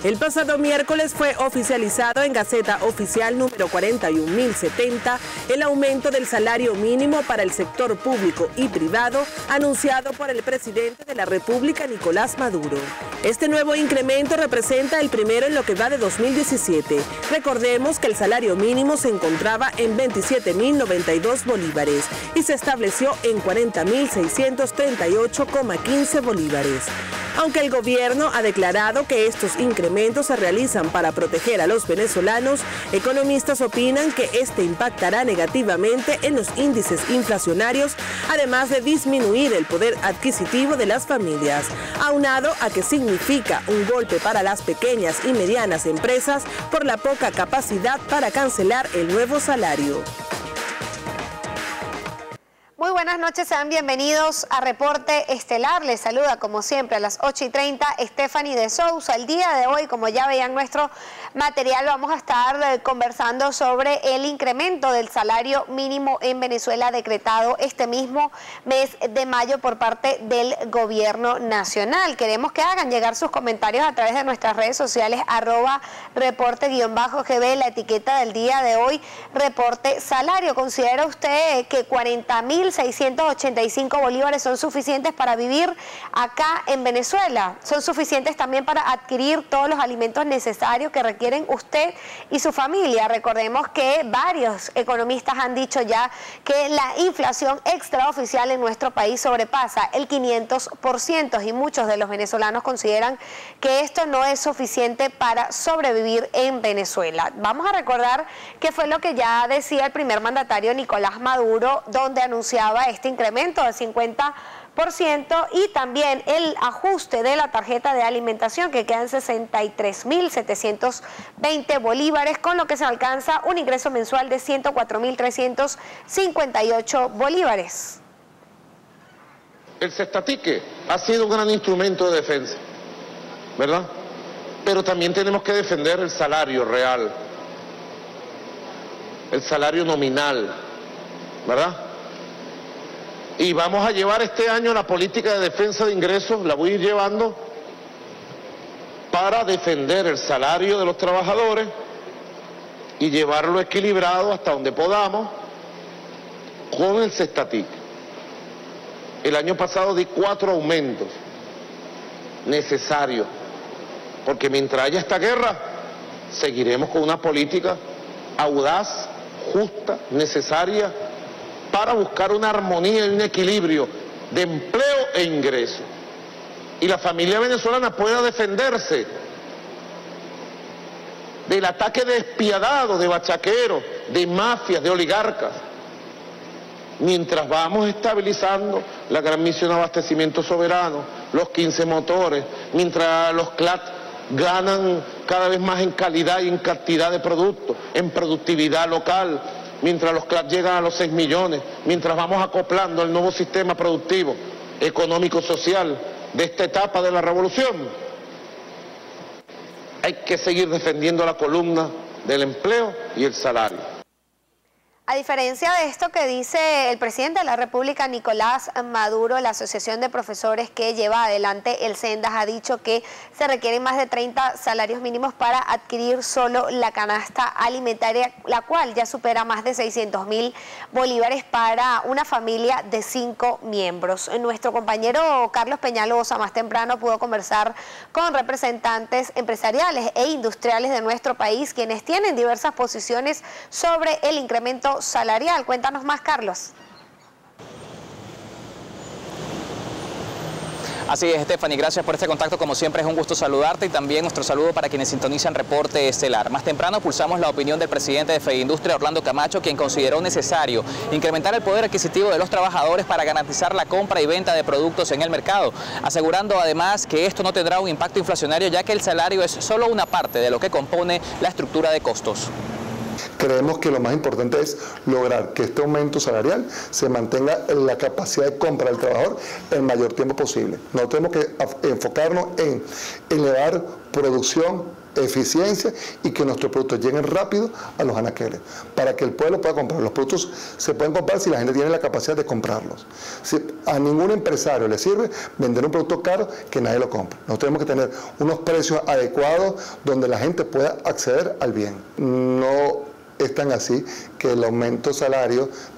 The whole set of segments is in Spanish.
El pasado miércoles fue oficializado en Gaceta Oficial número 41.070 el aumento del salario mínimo para el sector público y privado anunciado por el presidente de la República, Nicolás Maduro. Este nuevo incremento representa el primero en lo que va de 2017. Recordemos que el salario mínimo se encontraba en 27.092 bolívares y se estableció en 40.638,15 bolívares. Aunque el gobierno ha declarado que estos incrementos se realizan para proteger a los venezolanos, economistas opinan que este impactará negativamente en los índices inflacionarios, además de disminuir el poder adquisitivo de las familias, aunado a que significa un golpe para las pequeñas y medianas empresas por la poca capacidad para cancelar el nuevo salario. Muy buenas noches, sean bienvenidos a Reporte Estelar. Les saluda como siempre a las 8:30 Stephanie de Sousa. El día de hoy, como ya veían nuestro material, vamos a estar conversando sobre el incremento del salario mínimo en Venezuela decretado este mismo mes de mayo por parte del gobierno nacional. Queremos que hagan llegar sus comentarios a través de nuestras redes sociales @reporte_GB, la etiqueta del día de hoy, Reporte Salario. ¿Considera usted que 40.685 bolívares son suficientes para vivir acá en Venezuela? ¿Son suficientes también para adquirir todos los alimentos necesarios que requieren usted y su familia? Recordemos que varios economistas han dicho ya que la inflación extraoficial en nuestro país sobrepasa el 500% y muchos de los venezolanos consideran que esto no es suficiente para sobrevivir en Venezuela. Vamos a recordar que fue lo que ya decía el primer mandatario Nicolás Maduro, donde anunciaba este incremento del 50% y también el ajuste de la tarjeta de alimentación, que quedan 63.720 bolívares, con lo que se alcanza un ingreso mensual de 104.358 bolívares. El cestatique ha sido un gran instrumento de defensa, ¿verdad? Pero también tenemos que defender el salario real, el salario nominal, ¿verdad? Y vamos a llevar este año la política de defensa de ingresos, la voy a ir llevando para defender el salario de los trabajadores y llevarlo equilibrado hasta donde podamos con el cestatique. El año pasado di 4 aumentos necesarios, porque mientras haya esta guerra, seguiremos con una política audaz, justa, necesaria, para buscar una armonía y un equilibrio de empleo e ingreso. Y la familia venezolana pueda defenderse del ataque despiadado de bachaqueros, de mafias, de oligarcas, mientras vamos estabilizando la gran misión de abastecimiento soberano, los 15 motores, mientras los CLAT ganan cada vez más en calidad y en cantidad de productos, en productividad local, mientras los CLAT llegan a los 6 millones, mientras vamos acoplando el nuevo sistema productivo, económico, social de esta etapa de la revolución. Hay que seguir defendiendo la columna del empleo y el salario. A diferencia de esto que dice el presidente de la República, Nicolás Maduro, la Asociación de Profesores que lleva adelante el SENDAS ha dicho que se requieren más de 30 salarios mínimos para adquirir solo la canasta alimentaria, la cual ya supera más de 600.000 bolívares para una familia de 5 miembros. Nuestro compañero Carlos Peñalosa más temprano pudo conversar con representantes empresariales e industriales de nuestro país, quienes tienen diversas posiciones sobre el incremento salarial. Cuéntanos más, Carlos. Así es, Stephanie, gracias por este contacto. Como siempre, es un gusto saludarte y también nuestro saludo para quienes sintonizan Reporte Estelar. Más temprano pulsamos la opinión del presidente de FEDIndustria, Orlando Camacho, quien consideró necesario incrementar el poder adquisitivo de los trabajadores para garantizar la compra y venta de productos en el mercado, asegurando además que esto no tendrá un impacto inflacionario, ya que el salario es solo una parte de lo que compone la estructura de costos. Creemos que lo más importante es lograr que este aumento salarial se mantenga en la capacidad de compra del trabajador el mayor tiempo posible. No tenemos que enfocarnos en elevar producción, eficiencia y que nuestros productos lleguen rápido a los anaqueles para que el pueblo pueda comprar. Los productos se pueden comprar si la gente tiene la capacidad de comprarlos. A ningún empresario le sirve vender un producto caro que nadie lo compra. Nosotros tenemos que tener unos precios adecuados donde la gente pueda acceder al bien. No es tan así que el aumento del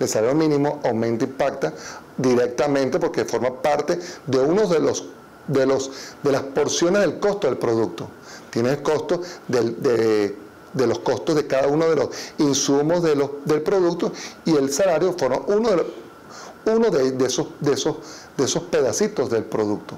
salario mínimo impacta directamente porque forma parte de uno de las porciones del costo del producto. Tiene el costo de los costos de cada uno de los insumos del producto y el salario forma uno de esos pedacitos del producto.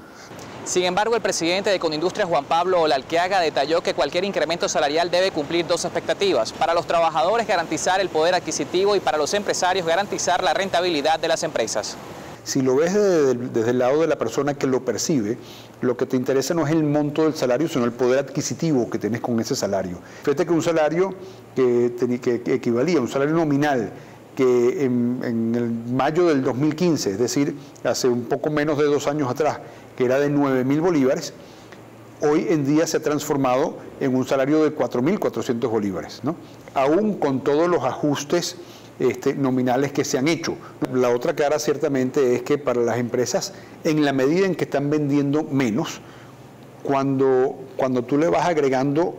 Sin embargo, el presidente de Ecoindustrias, Juan Pablo Olalquiaga, detalló que cualquier incremento salarial debe cumplir dos expectativas. Para los trabajadores, garantizar el poder adquisitivo y para los empresarios, garantizar la rentabilidad de las empresas. Si lo ves desde el lado de la persona que lo percibe, lo que te interesa no es el monto del salario, sino el poder adquisitivo que tienes con ese salario. Fíjate que un salario que equivalía a un salario nominal que en el mayo del 2015, es decir, hace un poco menos de 2 años atrás, que era de 9.000 bolívares, hoy en día se ha transformado en un salario de 4.400 bolívares, ¿no? Aún con todos los ajustes nominales que se han hecho. La otra cara ciertamente es que para las empresas, en la medida en que están vendiendo menos, cuando tú le vas agregando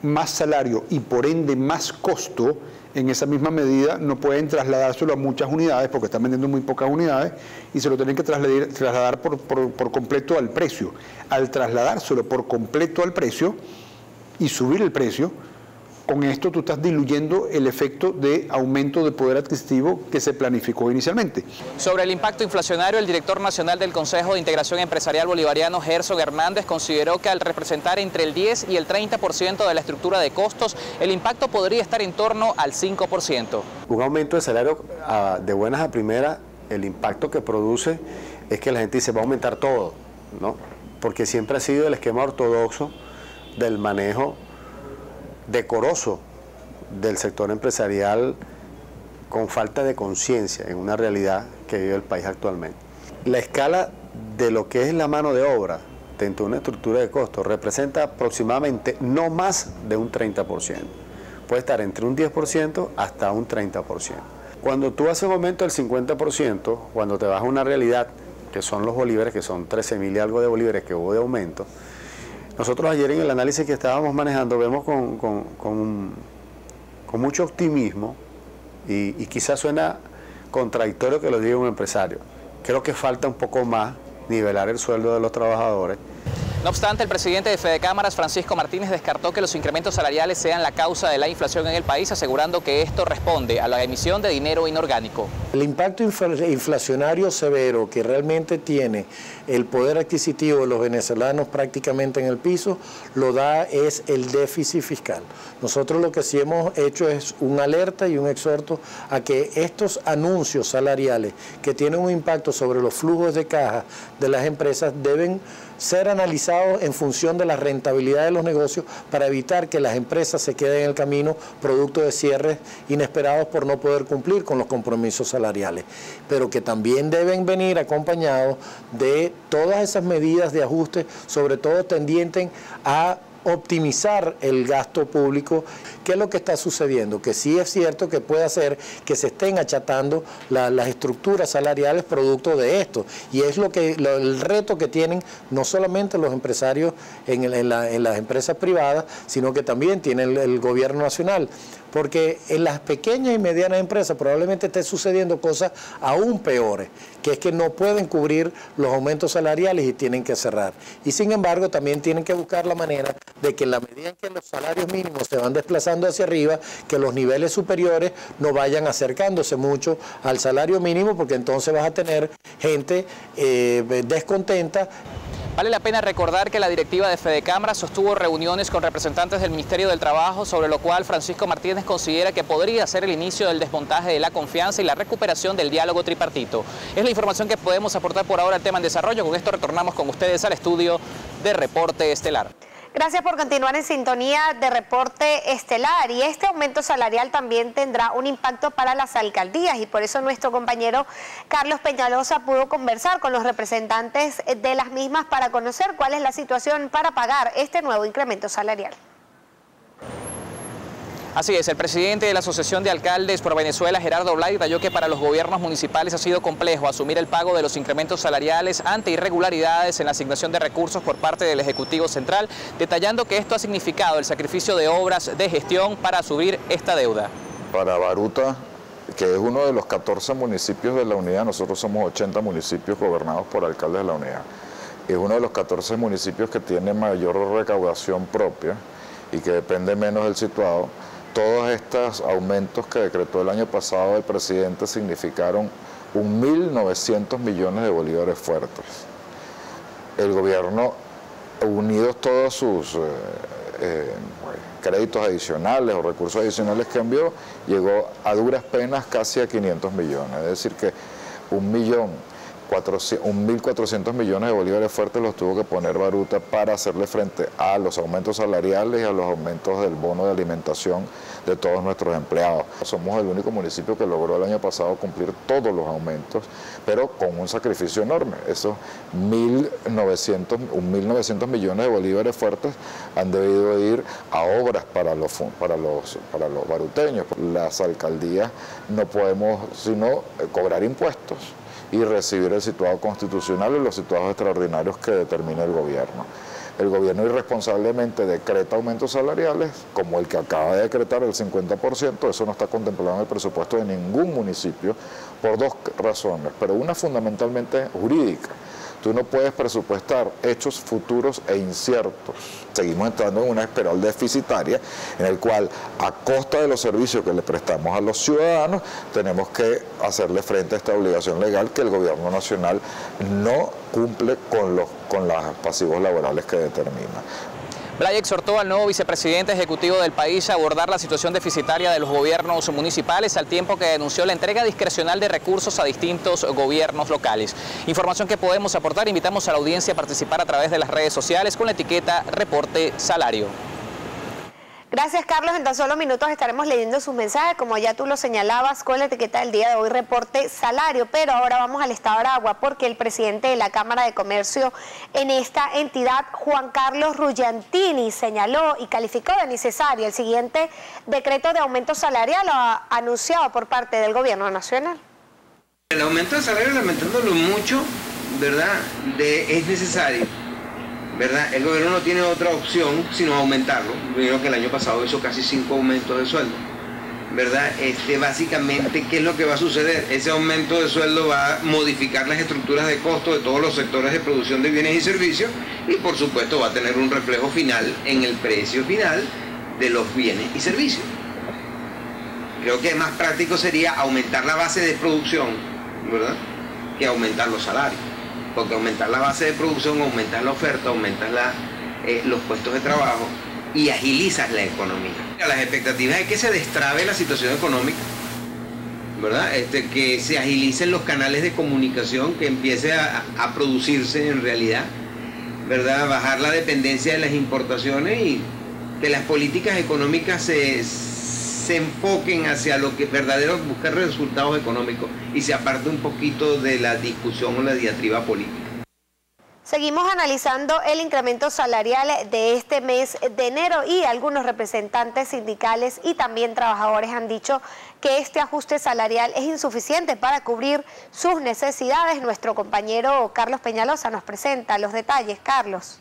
más salario y por ende más costo, en esa misma medida no pueden trasladárselo a muchas unidades porque están vendiendo muy pocas unidades y se lo tienen que trasladar por completo al precio. Al trasladárselo por completo al precio y subir el precio, con esto tú estás diluyendo el efecto de aumento de poder adquisitivo que se planificó inicialmente. Sobre el impacto inflacionario, el director nacional del Consejo de Integración Empresarial Bolivariano, Gerson Hernández, consideró que al representar entre el 10 y el 30% de la estructura de costos, el impacto podría estar en torno al 5%. Un aumento de salario de buenas a primeras, el impacto que produce es que la gente dice va a aumentar todo, ¿no? Porque siempre ha sido el esquema ortodoxo del manejo decoroso del sector empresarial con falta de conciencia en una realidad que vive el país actualmente. La escala de lo que es la mano de obra dentro de una estructura de costos representa aproximadamente no más de un 30%. Puede estar entre un 10% hasta un 30%. Cuando tú haces un aumento del 50%, cuando te vas a una realidad que son los bolívares, que son 13.000 y algo de bolívares que hubo de aumento, nosotros ayer en el análisis que estábamos manejando vemos con mucho optimismo y quizás suena contradictorio que lo diga un empresario. Creo que falta un poco más nivelar el sueldo de los trabajadores. No obstante, el presidente de Fedecámaras, Francisco Martínez, descartó que los incrementos salariales sean la causa de la inflación en el país, asegurando que esto responde a la emisión de dinero inorgánico. El impacto inflacionario severo que realmente tiene el poder adquisitivo de los venezolanos prácticamente en el piso, lo da es el déficit fiscal. Nosotros lo que sí hemos hecho es una alerta y un exhorto a que estos anuncios salariales que tienen un impacto sobre los flujos de caja de las empresas deben ser analizados en función de la rentabilidad de los negocios para evitar que las empresas se queden en el camino producto de cierres inesperados por no poder cumplir con los compromisos salariales, pero que también deben venir acompañados de todas esas medidas de ajuste, sobre todo tendientes a optimizar el gasto público. ¿Qué es lo que está sucediendo? Que sí es cierto que puede hacer que se estén achatando las estructuras salariales producto de esto, y es el reto que tienen no solamente los empresarios en las empresas privadas, sino que también tiene el gobierno nacional, porque en las pequeñas y medianas empresas probablemente esté sucediendo cosas aún peores, que es que no pueden cubrir los aumentos salariales y tienen que cerrar. Y sin embargo también tienen que buscar la manera de que en la medida en que los salarios mínimos se van desplazando hacia arriba, que los niveles superiores no vayan acercándose mucho al salario mínimo, porque entonces vas a tener gente descontenta. Vale la pena recordar que la directiva de Fedecámaras sostuvo reuniones con representantes del Ministerio del Trabajo, sobre lo cual Francisco Martínez considera que podría ser el inicio del desmontaje de la confianza y la recuperación del diálogo tripartito. Es la información que podemos aportar por ahora al tema en desarrollo. Con esto retornamos con ustedes al estudio de Reporte Estelar. Gracias por continuar en sintonía de Reporte Estelar. Y este aumento salarial también tendrá un impacto para las alcaldías, y por eso nuestro compañero Carlos Peñalosa pudo conversar con los representantes de las mismas para conocer cuál es la situación para pagar este nuevo incremento salarial. Así es, el presidente de la Asociación de Alcaldes por Venezuela, Gerardo Blay, detalló que para los gobiernos municipales ha sido complejo asumir el pago de los incrementos salariales ante irregularidades en la asignación de recursos por parte del Ejecutivo Central, detallando que esto ha significado el sacrificio de obras de gestión para subir esta deuda. Para Baruta, que es uno de los 14 municipios de la unidad, nosotros somos 80 municipios gobernados por alcaldes de la unidad, es uno de los 14 municipios que tiene mayor recaudación propia y que depende menos del situado. Todos estos aumentos que decretó el año pasado el presidente significaron 1.900 millones de bolívares fuertes. El gobierno, unidos todos sus créditos adicionales o recursos adicionales que envió, llegó a duras penas casi a 500 millones. Es decir que 1.400 millones de bolívares fuertes los tuvo que poner Baruta para hacerle frente a los aumentos salariales y a los aumentos del bono de alimentación de todos nuestros empleados. Somos el único municipio que logró el año pasado cumplir todos los aumentos, pero con un sacrificio enorme. Esos 1.900 millones de bolívares fuertes han debido ir a obras para los baruteños. Las alcaldías no podemos sino cobrar impuestos y recibir el situado constitucional y los situados extraordinarios que determina el gobierno. El gobierno irresponsablemente decreta aumentos salariales, como el que acaba de decretar el 50%, eso no está contemplado en el presupuesto de ningún municipio, por dos razones, pero una fundamentalmente jurídica. Tú no puedes presupuestar hechos futuros e inciertos. Seguimos entrando en una espiral deficitaria en el cual, a costa de los servicios que le prestamos a los ciudadanos, tenemos que hacerle frente a esta obligación legal que el gobierno nacional no cumple con los pasivos laborales que determina. Blay exhortó al nuevo vicepresidente ejecutivo del país a abordar la situación deficitaria de los gobiernos municipales, al tiempo que denunció la entrega discrecional de recursos a distintos gobiernos locales. Información que podemos aportar, invitamos a la audiencia a participar a través de las redes sociales con la etiqueta Reporte Salario. Gracias, Carlos. En tan solo minutos estaremos leyendo sus mensajes, como ya tú lo señalabas, con la etiqueta del día de hoy, Reporte Salario. Pero ahora vamos al estado de Aragua, porque el presidente de la Cámara de Comercio en esta entidad, Juan Carlos Rullantini, señaló y calificó de necesario el siguiente decreto de aumento salarial anunciado por parte del gobierno nacional. El aumento de salario, lamentándolo mucho, ¿verdad?, es necesario. ¿Verdad? El gobierno no tiene otra opción sino aumentarlo. Vieron que el año pasado hizo casi 5 aumentos de sueldo. ¿Verdad? Básicamente, ¿qué es lo que va a suceder? Ese aumento de sueldo va a modificar las estructuras de costo de todos los sectores de producción de bienes y servicios y, por supuesto, va a tener un reflejo final en el precio final de los bienes y servicios. Creo que más práctico sería aumentar la base de producción, ¿verdad?, que aumentar los salarios. Porque aumentar la base de producción, aumentas la oferta, aumentas los puestos de trabajo y agilizas la economía. Las expectativas es que se destrabe la situación económica, ¿verdad? Que se agilicen los canales de comunicación, que empiece a producirse en realidad, ¿verdad? Bajar la dependencia de las importaciones y que las políticas económicas se enfoquen hacia lo que verdadero buscar resultados económicos y se aparte un poquito de la discusión o la diatriba política. Seguimos analizando el incremento salarial de este mes de enero y algunos representantes sindicales y también trabajadores han dicho que este ajuste salarial es insuficiente para cubrir sus necesidades. Nuestro compañero Carlos Peñalosa nos presenta los detalles. Carlos.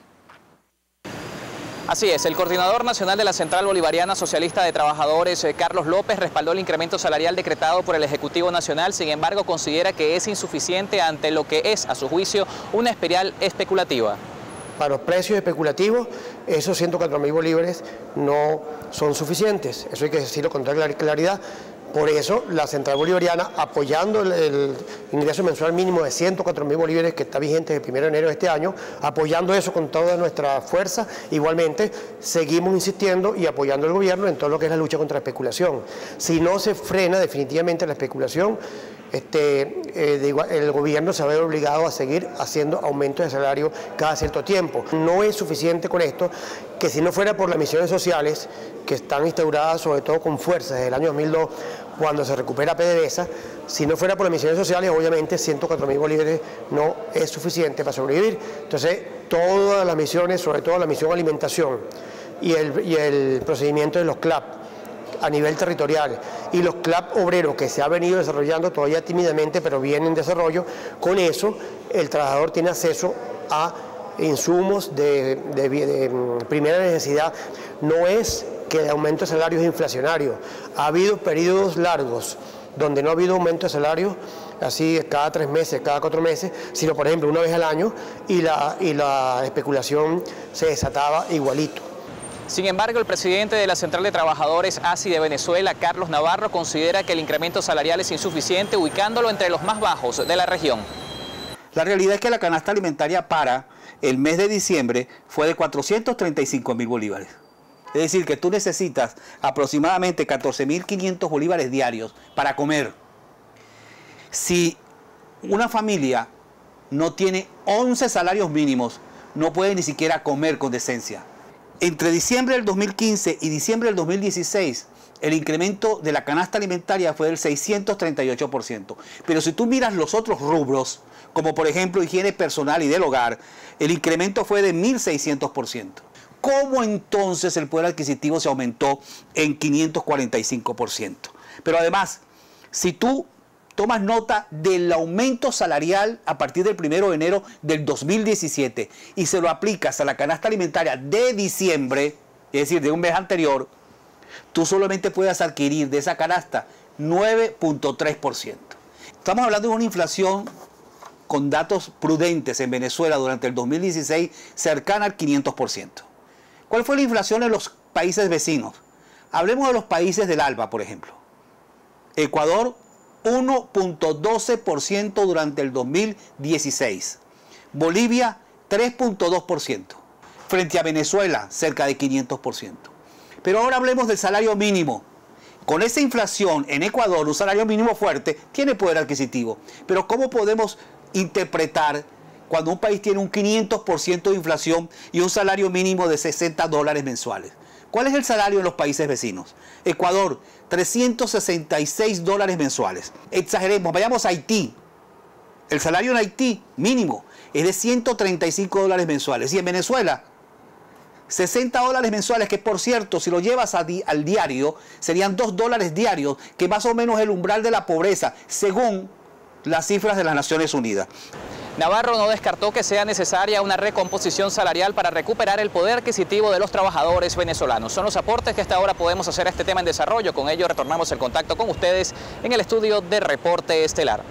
Así es, el coordinador nacional de la Central Bolivariana Socialista de Trabajadores, Carlos López, respaldó el incremento salarial decretado por el Ejecutivo Nacional, sin embargo considera que es insuficiente ante lo que es, a su juicio, una espiral especulativa. Para los precios especulativos, esos 104.000 bolívares no son suficientes, eso hay que decirlo con toda claridad. Por eso, la Central Bolivariana, apoyando el ingreso mensual mínimo de 104.000 bolívares que está vigente desde el 1 de enero de este año, apoyando eso con toda nuestra fuerza, igualmente seguimos insistiendo y apoyando al gobierno en todo lo que es la lucha contra la especulación. Si no se frena definitivamente la especulación, el gobierno se ve obligado a seguir haciendo aumentos de salario cada cierto tiempo. No es suficiente con esto, que si no fuera por las misiones sociales, que están instauradas sobre todo con fuerza desde el año 2002, cuando se recupera PDVSA, si no fuera por las misiones sociales, obviamente 104.000 bolívares no es suficiente para sobrevivir. Entonces, todas las misiones, sobre todo la misión alimentación y el procedimiento de los CLAP, a nivel territorial, y los CLAP obreros que se ha venido desarrollando todavía tímidamente, pero viene en desarrollo, con eso el trabajador tiene acceso a insumos de primera necesidad. No es que el aumento de salario es inflacionario, ha habido periodos largos donde no ha habido aumento de salario, así cada 3 meses, cada 4 meses, sino por ejemplo una vez al año, y la especulación se desataba igualito. Sin embargo, el presidente de la Central de Trabajadores ASI de Venezuela, Carlos Navarro, considera que el incremento salarial es insuficiente, ubicándolo entre los más bajos de la región. La realidad es que la canasta alimentaria para el mes de diciembre fue de 435.000 bolívares. Es decir, que tú necesitas aproximadamente 14.500 bolívares diarios para comer. Si una familia no tiene 11 salarios mínimos, no puede ni siquiera comer con decencia. Entre diciembre del 2015 y diciembre del 2016, el incremento de la canasta alimentaria fue del 638%. Pero si tú miras los otros rubros, como por ejemplo higiene personal y del hogar, el incremento fue de 1.600%. ¿Cómo entonces el poder adquisitivo se aumentó en 545%? Pero además, si tú tomas nota del aumento salarial a partir del 1 de enero del 2017 y se lo aplicas a la canasta alimentaria de diciembre, es decir, de un mes anterior, tú solamente puedes adquirir de esa canasta 9.3%. Estamos hablando de una inflación con datos prudentes en Venezuela durante el 2016 cercana al 500%. ¿Cuál fue la inflación en los países vecinos? Hablemos de los países del ALBA, por ejemplo. Ecuador, 1.12% durante el 2016. Bolivia, 3.2%. Frente a Venezuela, cerca de 500%. Pero ahora hablemos del salario mínimo. Con esa inflación en Ecuador, un salario mínimo fuerte tiene poder adquisitivo. Pero ¿cómo podemos interpretar cuando un país tiene un 500% de inflación y un salario mínimo de $60 mensuales? ¿Cuál es el salario en los países vecinos? Ecuador, $366 mensuales. Exageremos, vayamos a Haití. El salario en Haití mínimo es de $135 mensuales. Y en Venezuela, $60 mensuales, que por cierto, si lo llevas al diario, serían $2 diarios, que más o menos es el umbral de la pobreza, según las cifras de las Naciones Unidas. Navarro no descartó que sea necesaria una recomposición salarial para recuperar el poder adquisitivo de los trabajadores venezolanos. Son los aportes que hasta ahora podemos hacer a este tema en desarrollo. Con ello retornamos el contacto con ustedes en el estudio de Reporte Estelar.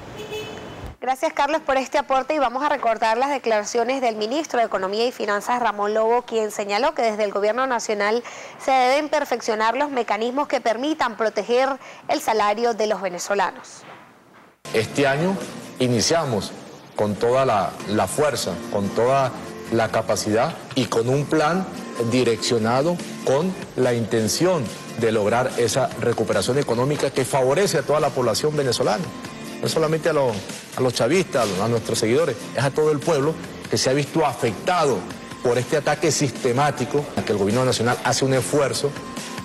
Gracias, Carlos, por este aporte, y vamos a recordar las declaraciones del ministro de Economía y Finanzas, Ramón Lobo, quien señaló que desde el Gobierno Nacional se deben perfeccionar los mecanismos que permitan proteger el salario de los venezolanos. Este año iniciamos con toda la fuerza, con toda la capacidad y con un plan direccionado con la intención de lograr esa recuperación económica que favorece a toda la población venezolana. No solamente a los chavistas, a nuestros seguidores, es a todo el pueblo que se ha visto afectado por este ataque sistemático, en que el gobierno nacional hace un esfuerzo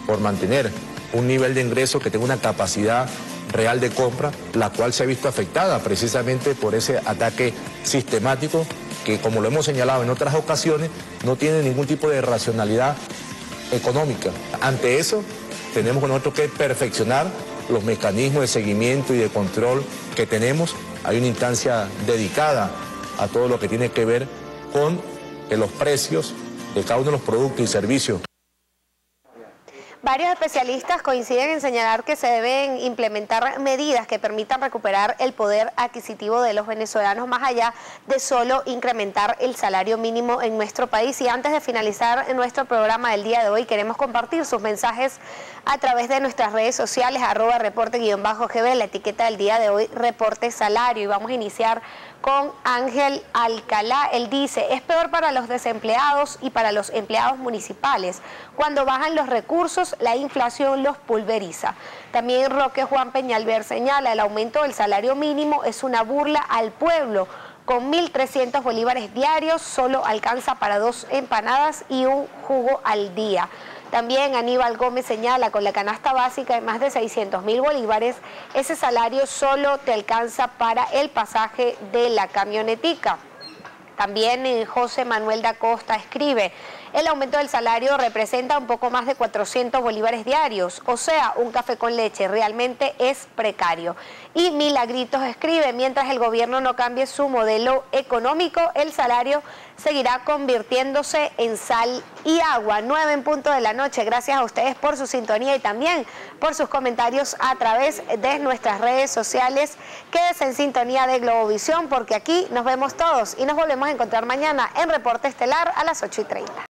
por mantener un nivel de ingreso que tenga una capacidad real de compra, la cual se ha visto afectada precisamente por ese ataque sistemático que, como lo hemos señalado en otras ocasiones, no tiene ningún tipo de racionalidad económica. Ante eso, tenemos nosotros que perfeccionar los mecanismos de seguimiento y de control que tenemos. Hay una instancia dedicada a todo lo que tiene que ver con los precios de cada uno de los productos y servicios. Varios especialistas coinciden en señalar que se deben implementar medidas que permitan recuperar el poder adquisitivo de los venezolanos, más allá de solo incrementar el salario mínimo en nuestro país. Y antes de finalizar nuestro programa del día de hoy, queremos compartir sus mensajes a través de nuestras redes sociales, @reporte_GB, la etiqueta del día de hoy, Reporte Salario. Y vamos a iniciar con Ángel Alcalá. Él dice: es peor para los desempleados y para los empleados municipales. Cuando bajan los recursos, la inflación los pulveriza. También Roque Juan Peñalver señala, el aumento del salario mínimo es una burla al pueblo. Con 1.300 bolívares diarios solo alcanza para 2 empanadas y un jugo al día. También Aníbal Gómez señala, con la canasta básica de más de 600.000 bolívares, ese salario solo te alcanza para el pasaje de la camionetica. También José Manuel da Costa escribe, el aumento del salario representa un poco más de 400 bolívares diarios, o sea, un café con leche, realmente es precario. Y Milagritos escribe, mientras el gobierno no cambie su modelo económico, el salario seguirá convirtiéndose en sal y agua. 9 en punto de la noche. Gracias a ustedes por su sintonía y también por sus comentarios a través de nuestras redes sociales. Quédese en sintonía de Globovisión porque aquí nos vemos todos y nos volvemos a encontrar mañana en Reporte Estelar a las 8:30.